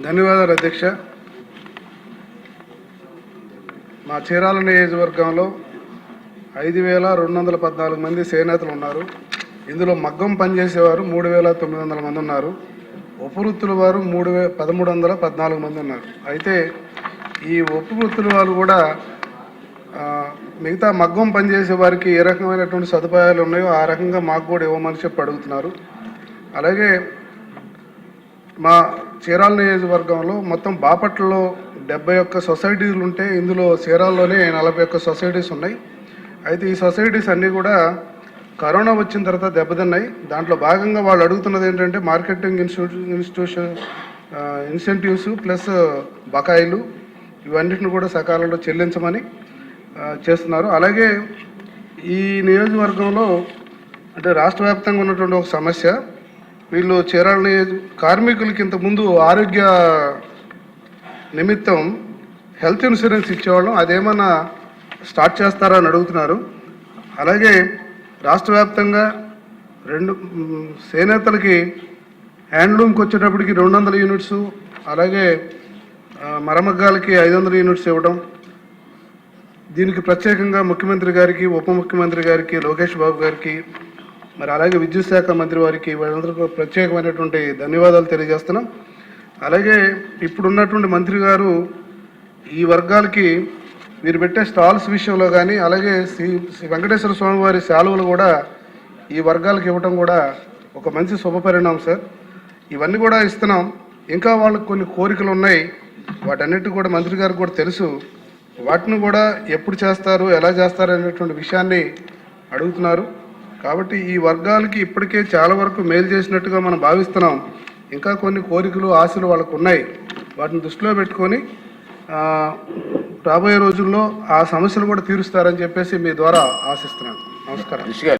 ధన్యవాదాలు అధ్యక్ష. మా చీరాల నియోజకవర్గంలో 5214 మంది చేనేతలు ఉన్నారు. ఇందులో మగ్గం పనిచేసేవారు 3900 మంది ఉన్నారు. ఉపవృత్తుల వారు 1314 మంది ఉన్నారు. అయితే ఈ ఉపవృత్తుల వారు కూడా మిగతా మగ్గం పనిచేసే వారికి ఏ రకమైనటువంటి సదుపాయాలు ఉన్నాయో ఆ రకంగా మాకు కూడా ఇవ్వమని చెప్పి అడుగుతున్నారు. అలాగే మా చీరాల నియోజకవర్గంలో మొత్తం బాపట్లలో 71 సొసైటీలు ఉంటే ఇందులో చీరాల్లోనే 41 సొసైటీస్ ఉన్నాయి. అయితే ఈ సొసైటీస్ అన్నీ కూడా కరోనా వచ్చిన తర్వాత దెబ్బతిన్నాయి. దాంట్లో భాగంగా వాళ్ళు అడుగుతున్నది ఏంటంటే మార్కెటింగ్ ఇన్సెంటివ్స్ ప్లస్ బకాయిలు ఇవన్నిటిని కూడా సకాలంలో చెల్లించమని చేస్తున్నారు. అలాగే ఈ నియోజకవర్గంలో అంటే రాష్ట్ర వ్యాప్తంగా ఉన్నటువంటి ఒక సమస్య, వీళ్ళు చీరాల కార్మికులకి ఇంతకుముందు ఆరోగ్య నిమిత్తం హెల్త్ ఇన్సూరెన్స్ ఇచ్చేవాళ్ళం, అదేమన్నా స్టార్ట్ చేస్తారా అని అడుగుతున్నారు. అలాగే రాష్ట్ర వ్యాప్తంగా చేనేతలకి హ్యాండ్లూమ్కి వచ్చేటప్పటికి 200 యూనిట్స్, అలాగే మరమగ్గాలకి 500 యూనిట్స్ ఇవ్వడం, దీనికి ప్రత్యేకంగా ముఖ్యమంత్రి గారికి, ఉప ముఖ్యమంత్రి గారికి, లోకేష్ బాబు గారికి, మరి అలాగే విద్యుత్ శాఖ మంత్రి వారికి వీళ్ళందరికీ ప్రత్యేకమైనటువంటి ధన్యవాదాలు తెలియజేస్తున్నాం. అలాగే ఇప్పుడున్నటువంటి మంత్రి గారు ఈ వర్గాలకి మీరు పెట్టే స్టాల్స్ విషయంలో కానీ, అలాగే శ్రీ వెంకటేశ్వర స్వామి వారి శాలువలు కూడా ఈ వర్గాలకు ఇవ్వటం కూడా ఒక మంచి శుభపరిణామం సార్. ఇవన్నీ కూడా ఇస్తున్నాం. ఇంకా వాళ్ళకి కొన్ని కోరికలు ఉన్నాయి, వాటన్నిటి కూడా మంత్రి గారికి కూడా తెలుసు. వాటిని కూడా ఎప్పుడు చేస్తారు, ఎలా చేస్తారు అనేటువంటి విషయాన్ని అడుగుతున్నారు. కాబట్టి ఈ వర్గాలకి ఇప్పటికే చాలా వరకు మేలు చేసినట్టుగా మనం భావిస్తున్నాం. ఇంకా కొన్ని కోరికలు, ఆశలు వాళ్ళకు ఉన్నాయి. వాటిని దృష్టిలో పెట్టుకొని రాబోయే రోజుల్లో ఆ సమస్యలు కూడా తీరుస్తారని చెప్పేసి మీ ద్వారా ఆశిస్తున్నాను. నమస్కారం.